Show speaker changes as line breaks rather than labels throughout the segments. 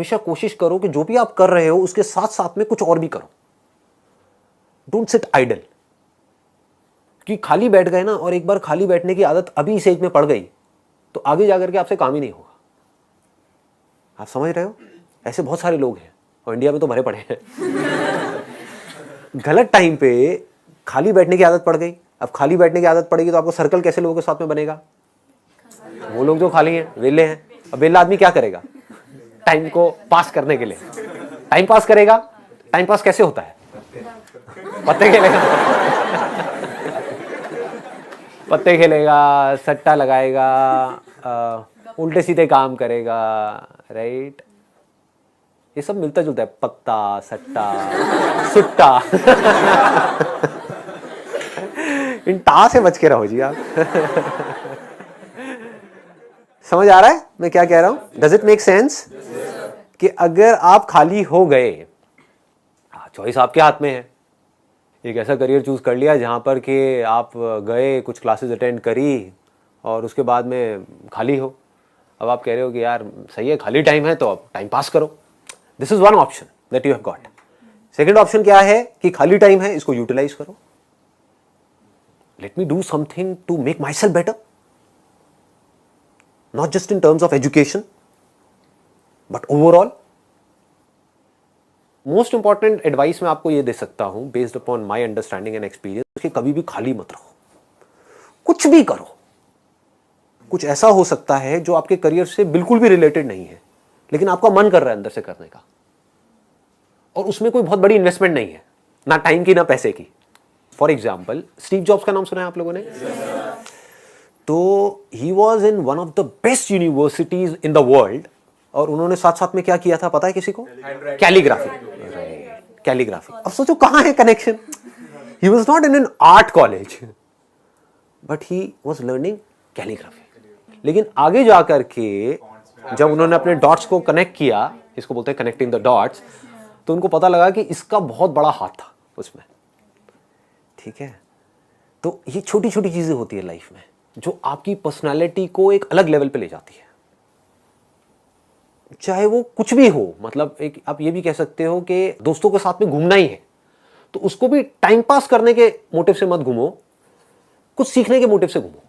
हमेशा कोशिश करो कि जो भी आप कर रहे हो उसके साथ साथ में कुछ और भी करो। Don't sit idle. कि खाली बैठ गए ना, और एक बार खाली बैठने की आदत अभी इस एज में पड़ गई तो आगे जाकर के आपसे काम ही नहीं होगा। आप समझ रहे हो? ऐसे बहुत सारे लोग हैं और इंडिया में तो भरे पड़े हैं। गलत टाइम पे खाली बैठने की आदत पड़ गई। अब खाली बैठने की आदत पड़ेगी तो आपको सर्कल कैसे लोगों के साथ में बनेगा? वो लोग जो खाली हैं, वेले हैं। अब वेला आदमी क्या करेगा टाइम को पास करने के लिए? टाइम पास करेगा। टाइम पास कैसे होता है? पत्ते खेलेगा। पत्ते खेलेगा, सट्टा लगाएगा, उल्टे सीधे काम करेगा, राइट? ये सब मिलता जुलता है, पत्ता, सट्टा, सुट्टा। इन टा से बच के रहो जी आप। समझ आ रहा है मैं क्या कह रहा हूं? Does it make sense? कि अगर आप खाली हो गए, चॉइस आपके हाथ में है। एक ऐसा करियर चूज कर लिया जहां पर कि आप गए, कुछ क्लासेस अटेंड करी और उसके बाद में खाली हो। अब आप कह रहे हो कि यार सही है, खाली टाइम है तो अब टाइम पास करो। This is one option that you have got. Second option क्या है कि खाली टाइम है, इसको यूटिलाइज करो। Let me do something to make myself better, not just in terms of education but overall. Most important advice मैं आपको ये दे सकता हूं based upon my understanding and experience कि कभी भी खाली मत रहो, कुछ भी करो। कुछ ऐसा हो सकता है जो आपके करियर से बिल्कुल भी रिलेटेड नहीं है लेकिन आपका मन कर रहा है अंदर से करने का, और उसमें कोई बहुत बड़ी इन्वेस्टमेंट नहीं है, ना टाइम की ना पैसे की। फॉर एग्जाम्पल, स्टीव जॉब्स का नाम सुना है आप लोगों ने? तो he was in one of the best universities in the world, और उन्होंने साथ साथ में क्या किया था पता है किसी को? कैलीग्राफी। कैलीग्राफी। अब सोचो कहां है connection? He was not in an art college but he was learning calligraphy. लेकिन आगे जाकर के जब उन्होंने अपने डॉट्स को कनेक्ट किया, इसको बोलते हैं कनेक्टिंग द डॉट्स, तो उनको पता लगा कि इसका बहुत बड़ा हाथ था उसमें। ठीक है? तो ये छोटी छोटी चीजें होती है लाइफ में जो आपकी पर्सनालिटी को एक अलग लेवल पे ले जाती है। चाहे वो कुछ भी हो, मतलब एक आप ये भी कह सकते हो कि दोस्तों के साथ में घूमना ही है तो उसको भी टाइम पास करने के मोटिव से मत घूमो, कुछ सीखने के मोटिव से घूमो।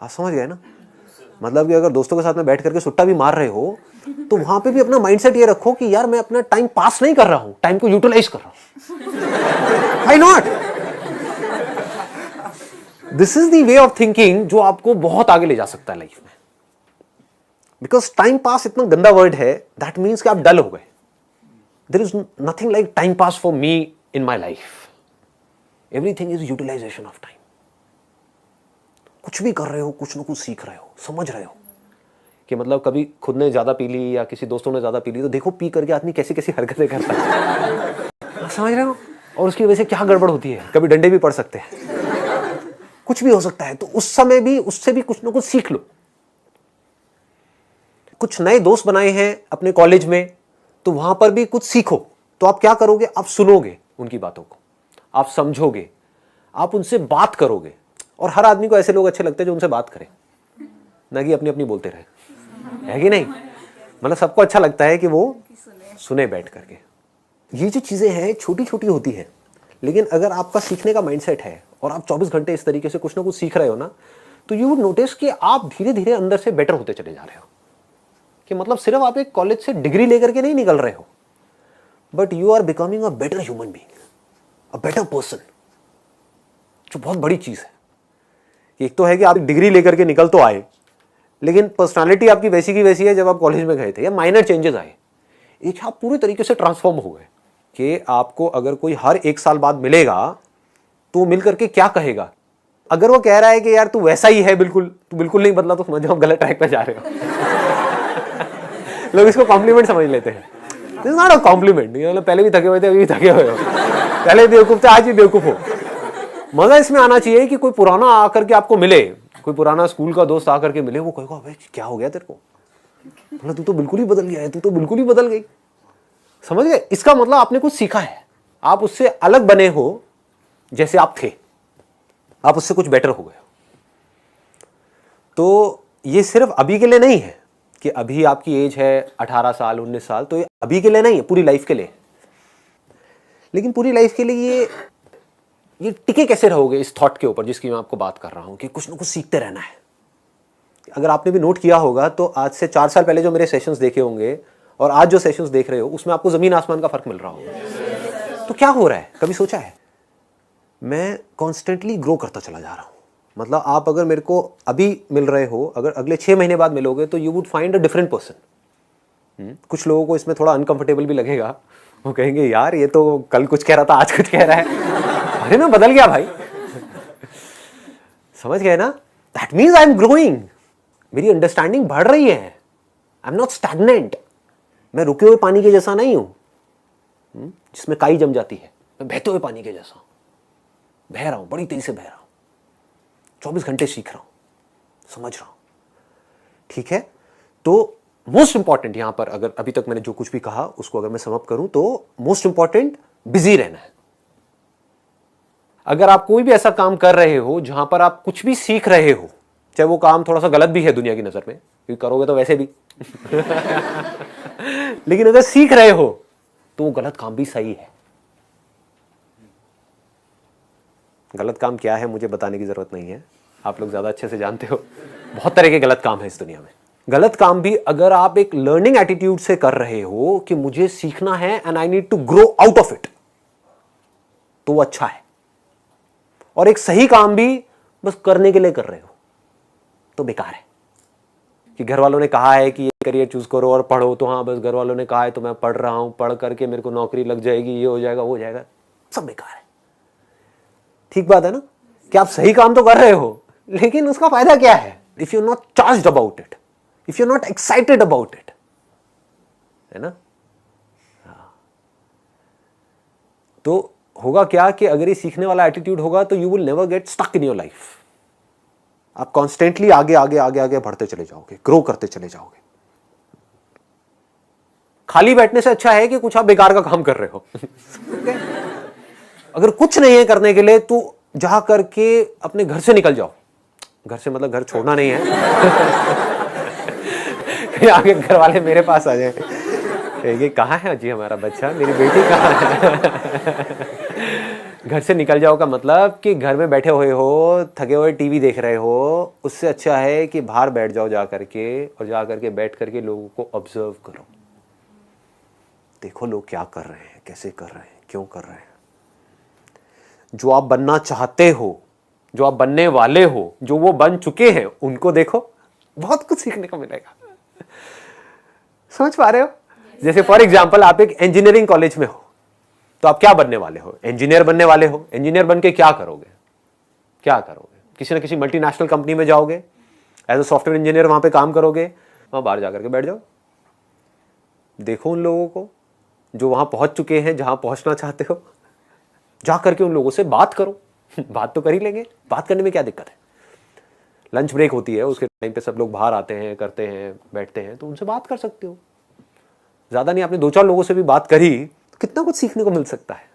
आप समझ गए ना? मतलब कि अगर दोस्तों के साथ में बैठ करके सुट्टा भी मार रहे हो तो वहां पे भी अपना माइंडसेट ये रखो कि यार मैं अपना टाइम पास नहीं कर रहा हूं, टाइम को यूटिलाइज कर रहा हूं। Why not? This is the way of thinking जो आपको बहुत आगे ले जा सकता है लाइफ में। बिकॉज टाइम पास इतना गंदा वर्ड है, दैट मीन्स कि आप डल हो गए। There is nothing like time pass for me in my life. Everything is utilisation of time. कुछ भी कर रहे हो, कुछ ना कुछ सीख रहे हो, समझ रहे हो कि मतलब कभी खुद ने ज्यादा पी ली या किसी दोस्तों ने ज्यादा पी ली तो देखो पी करके आदमी कैसी कैसी हरकतें करता है। समझ रहे हो? और उसकी वजह से क्या गड़बड़ होती है, कभी डंडे भी पड़ सकते हैं, कुछ भी हो सकता है। तो उस समय भी उससे भी कुछ ना कुछ सीख लो। कुछ नए दोस्त बनाए हैं अपने कॉलेज में तो वहां पर भी कुछ सीखो। तो आप क्या करोगे? आप सुनोगे उनकी बातों को, आप समझोगे, आप उनसे बात करोगे। और हर आदमी को ऐसे लोग अच्छे लगते हैं जो उनसे बात करें, ना कि अपनी अपनी बोलते रहे, है कि नहीं? मतलब सबको अच्छा लगता है कि वो सुने बैठ करके। ये जो चीजें हैं छोटी छोटी होती हैं, लेकिन अगर आपका सीखने का माइंडसेट है और आप 24 घंटे इस तरीके से कुछ ना कुछ सीख रहे हो ना, तो यू वुड नोटिस कि आप धीरे धीरे अंदर से बेटर होते चले जा रहे हो। कि मतलब सिर्फ आप एक कॉलेज से डिग्री लेकर के नहीं निकल रहे हो, but you are becoming a better human being, a better person, जो बहुत बड़ी चीज है। एक तो है कि आप डिग्री लेकर के निकल तो आए, लेकिन पर्सनालिटी आपकी वैसी की वैसी है जब आप कॉलेज में गए थे, या माइनर चेंजेस आए। एक आप पूरे तरीके से ट्रांसफॉर्म हो गए कि आपको अगर कोई हर 1 साल बाद मिलेगा तो मिल करके क्या कहेगा? अगर वो कह रहा है कि यार तू वैसा ही है बिल्कुल, तू बिल्कुल नहीं बदला, तो समझ जाओ गलत ट्रैक पे जा रहे हो। लोग इसको कॉम्प्लीमेंट समझ लेते हैं। This is not a compliment. मतलब पहले भी थके हुए थे, अभी भी थके हुए हो, पहले बेवकूफ थे, आज भी बेवकूफ हो। मजा इसमें आना चाहिए कि कोई पुराना आकर के आपको मिले, कोई पुराना स्कूल का दोस्त आकर के मिले, वो कहेगा भाई क्या हो गया तेरे को, मतलब तू तो बिल्कुल ही बदल गया है, तू तो बिल्कुल ही बदल गई। समझ गए? इसका मतलब आपने कुछ सीखा है, आप उससे अलग बने हो, जैसे आप थे आप उससे कुछ बेटर हो गए। तो ये सिर्फ अभी के लिए नहीं है, कि अभी आपकी एज है 18 साल 19 साल, तो ये अभी के लिए नहीं है, पूरी लाइफ के लिए। लेकिन पूरी लाइफ के लिए ये टिके कैसे रहोगे इस थॉट के ऊपर जिसकी मैं आपको बात कर रहा हूं कि कुछ ना कुछ सीखते रहना है। अगर आपने भी नोट किया होगा तो आज से 4 साल पहले जो मेरे सेशंस देखे होंगे और आज जो सेशंस देख रहे हो उसमें आपको जमीन आसमान का फर्क मिल रहा होगा। तो क्या हो रहा है, कभी सोचा है? मैं कॉन्स्टेंटली ग्रो करता चला जा रहा हूं। मतलब आप अगर मेरे को अभी मिल रहे हो, अगर अगले 6 महीने बाद मिलोगे तो you would find a different person. कुछ लोगों को इसमें थोड़ा अनकंफर्टेबल भी लगेगा, वो कहेंगे यार ये तो कल कुछ कह रहा था आज कुछ कह रहा है, अरे मैं बदल गया भाई। समझ गए ना? That means I am growing, मेरी अंडरस्टैंडिंग बढ़ रही है। आई एम नॉट स्टैग्नेंट, मैं रुके हुए पानी के जैसा नहीं हूं जिसमें काई जम जाती है। मैं बहते हुए पानी के जैसा हूं, बह रहा हूं, बड़ी तेजी से बह रहा हूं, 24 घंटे सीख रहा हूं, समझ रहा हूं। ठीक है, तो मोस्ट इंपॉर्टेंट यहां पर, अगर अभी तक मैंने जो कुछ भी कहा उसको अगर मैं समअप करूं तो मोस्ट इंपॉर्टेंट बिजी रहना है। अगर आप कोई भी ऐसा काम कर रहे हो जहां पर आप कुछ भी सीख रहे हो, चाहे वो काम थोड़ा सा गलत भी है दुनिया की नजर में, क्योंकि करोगे तो वैसे भी लेकिन अगर सीख रहे हो तो वो गलत काम भी सही है। गलत काम क्या है मुझे बताने की जरूरत नहीं है, आप लोग ज्यादा अच्छे से जानते हो। बहुत तरह के गलत काम है इस दुनिया में। गलत काम भी अगर आप एक लर्निंग एटीट्यूड से कर रहे हो कि मुझे सीखना है and I need to grow out of it, तो वो अच्छा है। और एक सही काम भी बस करने के लिए कर रहे हो तो बेकार है। कि घर वालों ने कहा है कि ये करियर चूज करो और पढ़ो, तो हाँ बस घर वालों ने कहा है तो मैं पढ़ रहा हूं, पढ़ करके मेरे को नौकरी लग जाएगी, ये हो जाएगा वो हो जाएगा, सब बेकार है। ठीक बात है ना कि आप सही काम तो कर रहे हो लेकिन उसका फायदा क्या है if you not charged about it, if you not excited about it, है ना? तो होगा क्या कि अगर ये सीखने वाला एटीट्यूड होगा तो you will never get stuck in your life. आप कॉन्स्टेंटली आगे आगे आगे आगे बढ़ते चले जाओगे, ग्रो करते चले जाओगे। खाली बैठने से अच्छा है कि कुछ आप बेकार का काम कर रहे हो। अगर कुछ नहीं है करने के लिए तो जा करके अपने घर से निकल जाओ। घर से मतलब घर छोड़ना नहीं है। आगे घर वाले मेरे पास आ जाए, ये कहाँ है जी हमारा बच्चा, मेरी बेटी कहाँ है? घर से निकल जाओ का मतलब कि घर में बैठे हुए हो, थके हुए टीवी देख रहे हो, उससे अच्छा है कि बाहर बैठ जाओ जा करके, और जा करके बैठ करके लोगों को ऑब्जर्व करो। देखो लोग क्या कर रहे हैं, कैसे कर रहे हैं, क्यों कर रहे हैं। जो आप बनना चाहते हो, जो आप बनने वाले हो, जो वो बन चुके हैं, उनको देखो, बहुत कुछ सीखने को मिलेगा। समझ पा रहे हो? जैसे फॉर एग्जाम्पल आप एक इंजीनियरिंग कॉलेज में हो तो आप क्या बनने वाले हो? इंजीनियर बनने वाले हो। इंजीनियर बन के क्या करोगे? क्या करोगे? किसी ना किसी मल्टीनेशनल कंपनी में जाओगे, एज अ सॉफ्टवेयर इंजीनियर वहां पे काम करोगे, वहां बाहर जाकर के बैठ जाओ। देखो उन लोगों को जो वहां पहुंच चुके हैं, जहां पहुंचना चाहते हो, जा करके उन लोगों से बात करो। बात तो कर ही लेंगे, बात करने में क्या दिक्कत है? लंच ब्रेक होती है, उसके टाइम पे सब लोग बाहर आते हैं, करते हैं, बैठते हैं, तो उनसे बात कर सकते हो। ज्यादा नहीं, आपने 2-4 लोगों से भी बात करी तो कितना कुछ सीखने को मिल सकता है।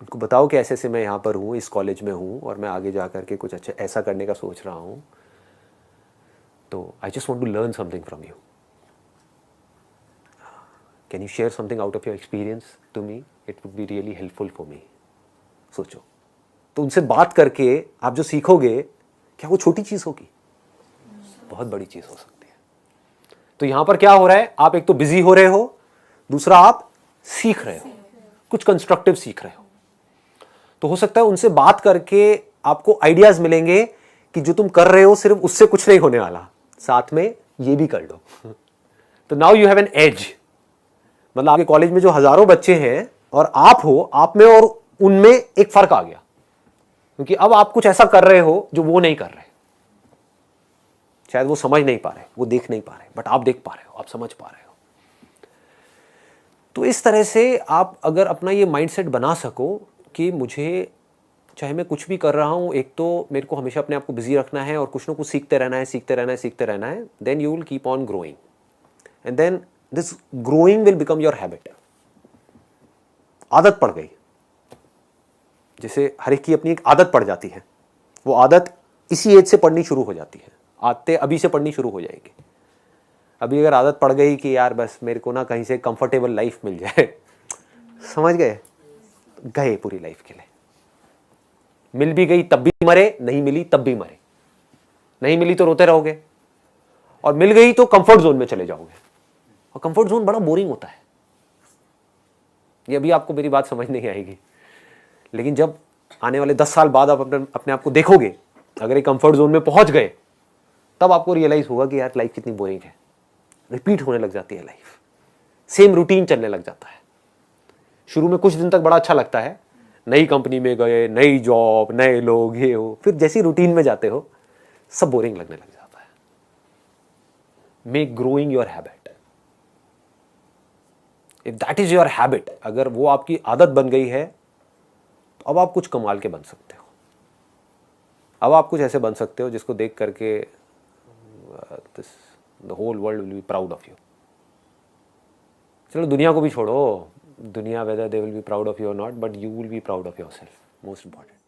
उनको बताओ कि ऐसे ऐसे मैं यहाँ पर हूँ, इस कॉलेज में हूँ और मैं आगे जा करके कुछ अच्छा ऐसा करने का सोच रहा हूँ, तो I just want to learn something from you, can you share something out of your experience to me, it would be really helpful for me. सोचो, तो उनसे बात करके आप जो सीखोगे, क्या वो छोटी चीज होगी? बहुत बड़ी चीज हो सकती है। तो यहां पर क्या हो रहा है, आप एक तो बिजी हो रहे हो, दूसरा आप सीख रहे हो, कुछ कंस्ट्रक्टिव सीख रहे हो। तो हो सकता है उनसे बात करके आपको आइडियाज मिलेंगे कि जो तुम कर रहे हो सिर्फ उससे कुछ नहीं होने वाला, साथ में ये भी कर लो। तो now you have an edge. मतलब आपके कॉलेज में जो हजारों बच्चे हैं और आप हो, आप में और उनमें एक फर्क आ गया, क्योंकि अब आप कुछ ऐसा कर रहे हो जो वो नहीं कर रहे। शायद वो समझ नहीं पा रहे, वो देख नहीं पा रहे, बट आप देख पा रहे हो, आप समझ पा रहे हो। तो इस तरह से आप अगर अपना ये माइंडसेट बना सको कि मुझे, चाहे मैं कुछ भी कर रहा हूं, एक तो मेरे को हमेशा अपने आप को बिजी रखना है और कुछ ना कुछ सीखते रहना है, सीखते रहना है, सीखते रहना है, then you will keep on growing and then this growing will become your habit. आदत पड़ गई, जैसे हर एक की अपनी एक आदत पड़ जाती है, वो आदत इसी एज से पढ़नी शुरू हो जाती है, आदतें अभी से पढ़नी शुरू हो जाएगी। अभी अगर आदत पड़ गई कि यार बस मेरे को ना कहीं से कंफर्टेबल लाइफ मिल जाए, समझ गए, गए पूरी लाइफ के लिए। मिल भी गई तब भी मरे, नहीं मिली तब भी मरे, नहीं मिली तो रोते रहोगे, और मिल गई तो कंफर्ट जोन में चले जाओगे, और कंफर्ट जोन बड़ा बोरिंग होता है। ये अभी आपको मेरी बात समझ नहीं आएगी, लेकिन जब आने वाले 10 साल बाद आप अपने आप को देखोगे, अगर एक कंफर्ट जोन में पहुंच गए, तब आपको रियलाइज होगा कि यार लाइफ कितनी बोरिंग है। रिपीट होने लग जाती है लाइफ, सेम रूटीन चलने लग जाता है। शुरू में कुछ दिन तक बड़ा अच्छा लगता है, नई कंपनी में गए, नई जॉब, नए लोग, ये हो, फिर जैसी रूटीन में जाते हो सब बोरिंग लगने लग जाता है। Make growing your habit, if that is your habit, अगर वो आपकी आदत बन गई है, तो अब आप कुछ कमाल के बन सकते हो। अब आप कुछ ऐसे बन सकते हो जिसको देख करके the whole world will be proud of you. चलो दुनिया को भी छोड़ो, दुनिया whether they will be proud of you और not, but you will be proud of yourself, most important.